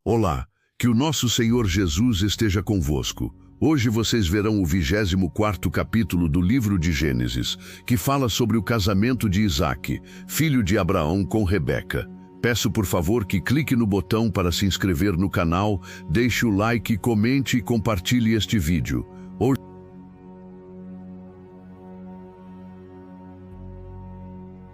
Olá, que o nosso Senhor Jesus esteja convosco. Hoje vocês verão o 24º capítulo do livro de Gênesis, que fala sobre o casamento de Isaque, filho de Abraão, com Rebeca. Peço por favor que clique no botão para se inscrever no canal, deixe o like, comente e compartilhe este vídeo.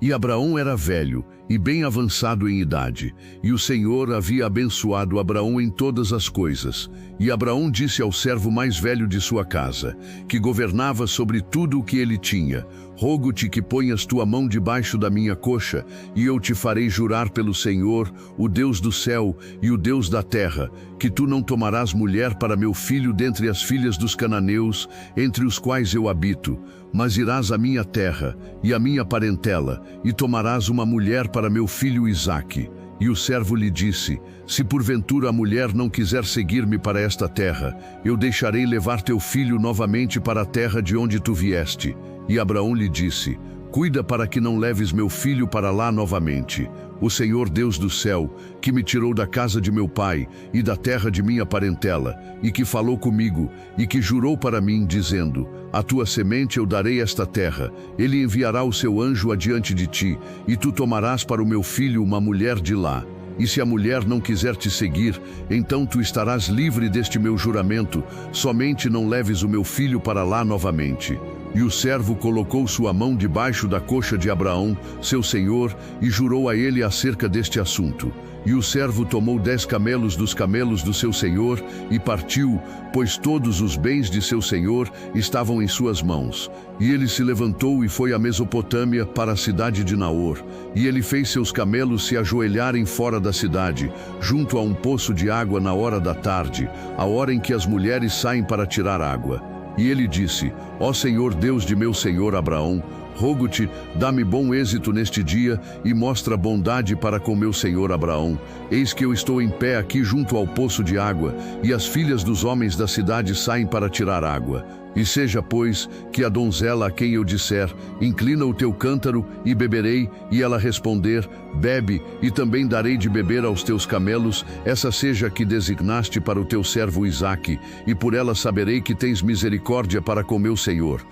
E Abraão era velho e bem avançado em idade, e o Senhor havia abençoado Abraão em todas as coisas. E Abraão disse ao servo mais velho de sua casa, que governava sobre tudo o que ele tinha: rogo-te que ponhas tua mão debaixo da minha coxa, e eu te farei jurar pelo Senhor, o Deus do céu e o Deus da terra, que tu não tomarás mulher para meu filho dentre as filhas dos cananeus, entre os quais eu habito, mas irás à minha terra e à minha parentela, e tomarás uma mulher para meu filho Isaque. E o servo lhe disse: se porventura a mulher não quiser seguir-me para esta terra, eu deixarei levar teu filho novamente para a terra de onde tu vieste. E Abraão lhe disse: cuida para que não leves meu filho para lá novamente. O Senhor Deus do céu, que me tirou da casa de meu pai e da terra de minha parentela, e que falou comigo, e que jurou para mim, dizendo: a tua semente eu darei esta terra, ele enviará o seu anjo adiante de ti, e tu tomarás para o meu filho uma mulher de lá. E se a mulher não quiser te seguir, então tu estarás livre deste meu juramento, somente não leves o meu filho para lá novamente. E o servo colocou sua mão debaixo da coxa de Abraão, seu senhor, e jurou a ele acerca deste assunto. E o servo tomou 10 camelos dos camelos do seu senhor e partiu, pois todos os bens de seu senhor estavam em suas mãos. E ele se levantou e foi à Mesopotâmia, para a cidade de Naor. E ele fez seus camelos se ajoelharem fora da cidade, junto a um poço de água na hora da tarde, a hora em que as mulheres saem para tirar água. E ele disse: ó Senhor Deus de meu senhor Abraão, rogo-te, dá-me bom êxito neste dia e mostra bondade para com meu senhor Abraão. Eis que eu estou em pé aqui junto ao poço de água, e as filhas dos homens da cidade saem para tirar água. E seja, pois, que a donzela a quem eu disser: inclina o teu cântaro e beberei, e ela responder: bebe, e também darei de beber aos teus camelos, essa seja a que designaste para o teu servo Isaque, e por ela saberei que tens misericórdia para com meu senhor.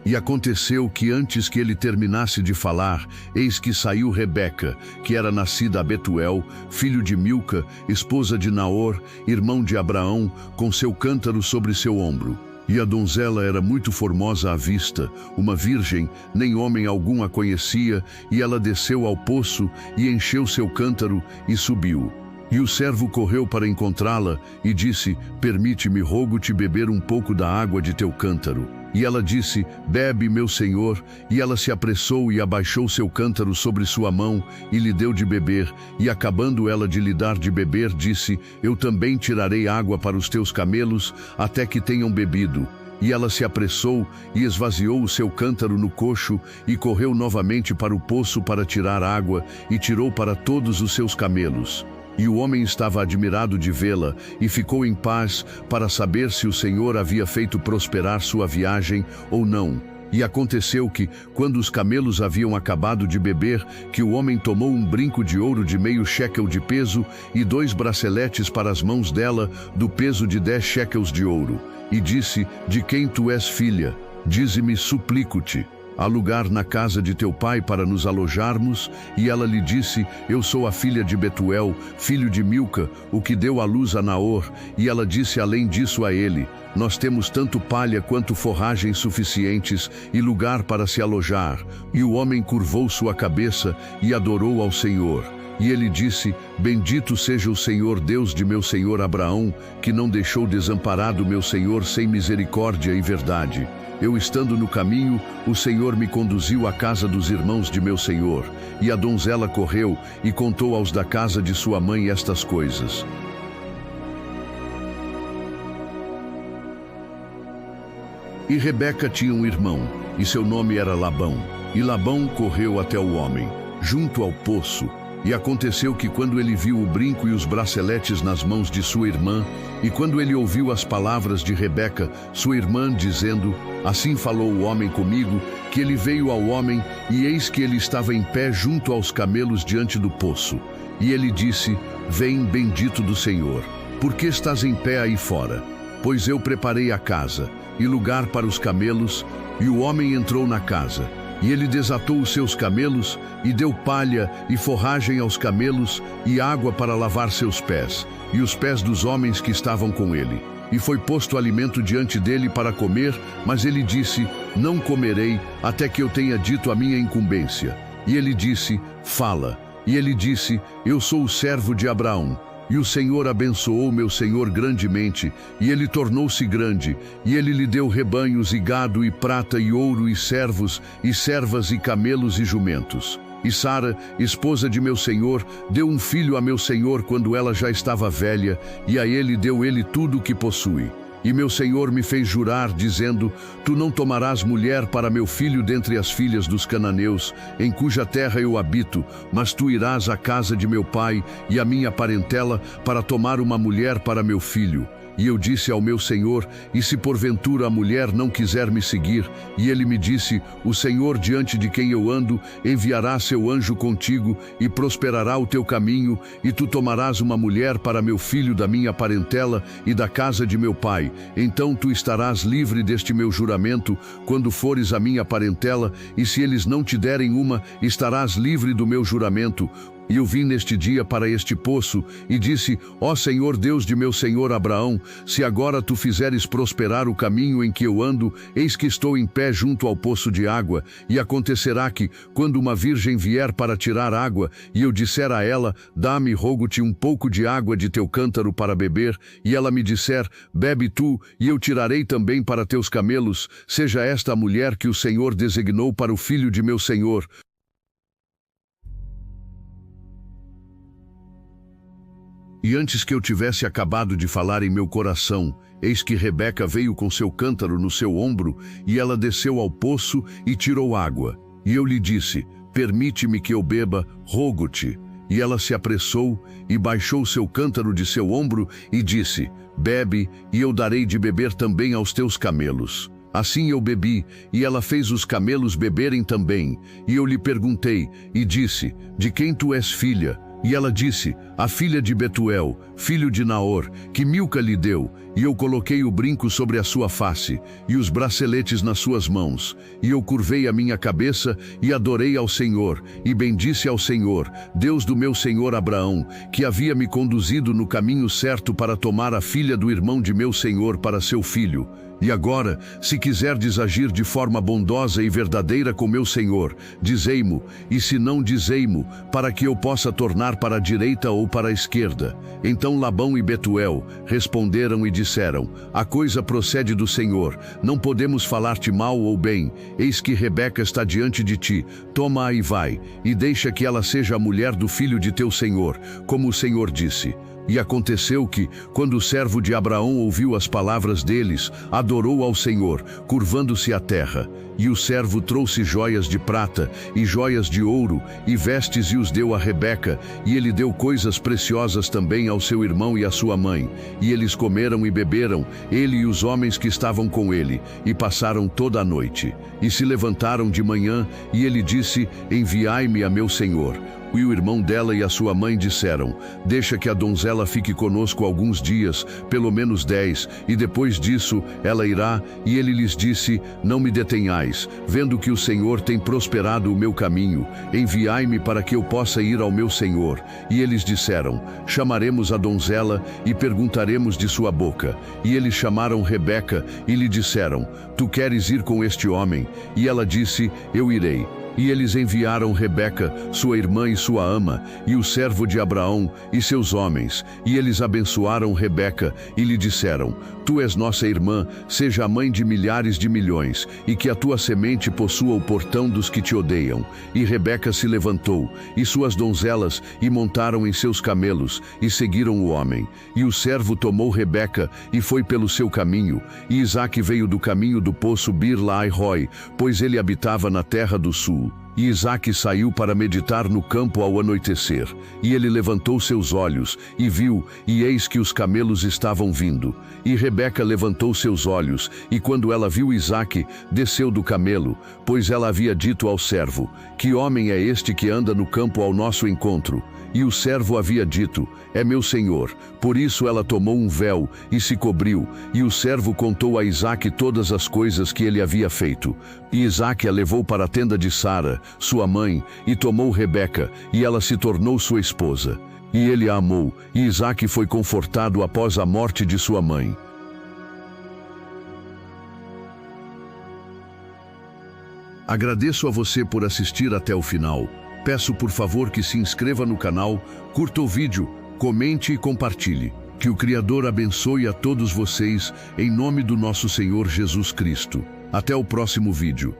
E aconteceu que antes que ele terminasse de falar, eis que saiu Rebeca, que era nascida a Betuel, filho de Milca, esposa de Naor, irmão de Abraão, com seu cântaro sobre seu ombro. E a donzela era muito formosa à vista, uma virgem, nem homem algum a conhecia, e ela desceu ao poço e encheu seu cântaro e subiu. E o servo correu para encontrá-la e disse: permite-me, rogo-te, beber um pouco da água de teu cântaro. E ela disse: bebe, meu senhor. E ela se apressou e abaixou seu cântaro sobre sua mão e lhe deu de beber. E acabando ela de lhe dar de beber, disse: eu também tirarei água para os teus camelos, até que tenham bebido. E ela se apressou e esvaziou o seu cântaro no coxo e correu novamente para o poço para tirar água, e tirou para todos os seus camelos. E o homem estava admirado de vê-la, e ficou em paz, para saber se o Senhor havia feito prosperar sua viagem ou não. E aconteceu que, quando os camelos haviam acabado de beber, que o homem tomou um brinco de ouro de meio shekel de peso, e 2 braceletes para as mãos dela, do peso de 10 shekels de ouro. E disse: de quem tu és filha? Dize-me, suplico-te. Há lugar na casa de teu pai para nos alojarmos? E ela lhe disse: eu sou a filha de Betuel, filho de Milca, o que deu à luz a Naor. E ela disse além disso a ele: nós temos tanto palha quanto forragens suficientes e lugar para se alojar. E o homem curvou sua cabeça e adorou ao Senhor. E ele disse: bendito seja o Senhor Deus de meu senhor Abraão, que não deixou desamparado meu senhor sem misericórdia e verdade. Eu estando no caminho, o Senhor me conduziu à casa dos irmãos de meu senhor. E a donzela correu e contou aos da casa de sua mãe estas coisas. E Rebeca tinha um irmão, e seu nome era Labão. E Labão correu até o homem, junto ao poço, E aconteceu que quando ele viu o brinco e os braceletes nas mãos de sua irmã, e quando ele ouviu as palavras de Rebeca, sua irmã, dizendo: assim falou o homem comigo, que ele veio ao homem, e eis que ele estava em pé junto aos camelos diante do poço. E ele disse: vem, bendito do Senhor, por que estás em pé aí fora? Pois eu preparei a casa, e lugar para os camelos. E o homem entrou na casa. E ele desatou os seus camelos, e deu palha e forragem aos camelos, e água para lavar seus pés, e os pés dos homens que estavam com ele. E foi posto alimento diante dele para comer, mas ele disse: não comerei, até que eu tenha dito a minha incumbência. E ele disse: fala. E ele disse: eu sou o servo de Abraão. E o Senhor abençoou meu senhor grandemente, e ele tornou-se grande, e ele lhe deu rebanhos e gado e prata e ouro e servos e servas e camelos e jumentos. E Sara, esposa de meu senhor, deu um filho a meu senhor quando ela já estava velha, e a ele deu ele tudo o que possui. E meu senhor me fez jurar, dizendo: tu não tomarás mulher para meu filho dentre as filhas dos cananeus, em cuja terra eu habito, mas tu irás à casa de meu pai e à minha parentela para tomar uma mulher para meu filho. E eu disse ao meu senhor: e se porventura a mulher não quiser me seguir? E ele me disse: o Senhor diante de quem eu ando enviará seu anjo contigo, e prosperará o teu caminho, e tu tomarás uma mulher para meu filho da minha parentela e da casa de meu pai. Então tu estarás livre deste meu juramento, quando fores à minha parentela, e se eles não te derem uma, estarás livre do meu juramento. E eu vim neste dia para este poço, e disse: ó Senhor Deus de meu senhor Abraão, se agora tu fizeres prosperar o caminho em que eu ando, eis que estou em pé junto ao poço de água, e acontecerá que, quando uma virgem vier para tirar água, e eu disser a ela: dá-me, rogo-te, um pouco de água de teu cântaro para beber, e ela me disser: bebe tu, e eu tirarei também para teus camelos, seja esta a mulher que o Senhor designou para o filho de meu senhor. E antes que eu tivesse acabado de falar em meu coração, eis que Rebeca veio com seu cântaro no seu ombro, e ela desceu ao poço e tirou água. E eu lhe disse: permite-me que eu beba, rogo-te. E ela se apressou e baixou seu cântaro de seu ombro e disse: bebe, e eu darei de beber também aos teus camelos. Assim eu bebi, e ela fez os camelos beberem também. E eu lhe perguntei, e disse: de quem tu és filha? E ela disse: a filha de Betuel, filho de Naor, que Milca lhe deu. E eu coloquei o brinco sobre a sua face, e os braceletes nas suas mãos. E eu curvei a minha cabeça, e adorei ao Senhor, e bendisse ao Senhor, Deus do meu senhor Abraão, que havia me conduzido no caminho certo para tomar a filha do irmão de meu senhor para seu filho. E agora, se quiserdes agir de forma bondosa e verdadeira com meu senhor, dizei-mo, e se não, dizei-mo, para que eu possa tornar para a direita ou para a esquerda. Então Labão e Betuel responderam e disseram: a coisa procede do Senhor, não podemos falar-te mal ou bem. Eis que Rebeca está diante de ti, toma-a e vai, e deixa que ela seja a mulher do filho de teu senhor, como o Senhor disse. E aconteceu que, quando o servo de Abraão ouviu as palavras deles, adorou ao Senhor, curvando-se à terra. E o servo trouxe joias de prata e joias de ouro e vestes e os deu a Rebeca, e ele deu coisas preciosas também ao seu irmão e à sua mãe. E eles comeram e beberam, ele e os homens que estavam com ele, e passaram toda a noite. E se levantaram de manhã, e ele disse: enviai-me a meu senhor. E o irmão dela e a sua mãe disseram: deixa que a donzela fique conosco alguns dias, pelo menos 10, e depois disso ela irá. E ele lhes disse: não me detenhais, vendo que o Senhor tem prosperado o meu caminho, enviai-me para que eu possa ir ao meu senhor. E eles disseram: chamaremos a donzela e perguntaremos de sua boca. E eles chamaram Rebeca e lhe disseram: tu queres ir com este homem? E ela disse: eu irei. E eles enviaram Rebeca, sua irmã e sua ama, e o servo de Abraão e seus homens. E eles abençoaram Rebeca e lhe disseram: tu és nossa irmã, seja a mãe de milhares de milhões, e que a tua semente possua o portão dos que te odeiam. E Rebeca se levantou, e suas donzelas, e montaram em seus camelos, e seguiram o homem. E o servo tomou Rebeca, e foi pelo seu caminho. E Isaque veio do caminho do poço Bir-Lahai-Roi, pois ele habitava na terra do sul. E Isaque saiu para meditar no campo ao anoitecer. E ele levantou seus olhos, e viu, e eis que os camelos estavam vindo. E Rebeca levantou seus olhos, e quando ela viu Isaque, desceu do camelo, pois ela havia dito ao servo: que homem é este que anda no campo ao nosso encontro? E o servo havia dito: é meu senhor. Por isso ela tomou um véu e se cobriu, e o servo contou a Isaque todas as coisas que ele havia feito. E Isaque a levou para a tenda de Sara, sua mãe, e tomou Rebeca, e ela se tornou sua esposa. E ele a amou, e Isaque foi confortado após a morte de sua mãe. Agradeço a você por assistir até o final. Peço por favor que se inscreva no canal, curta o vídeo, comente e compartilhe. Que o Criador abençoe a todos vocês, em nome do nosso Senhor Jesus Cristo. Até o próximo vídeo.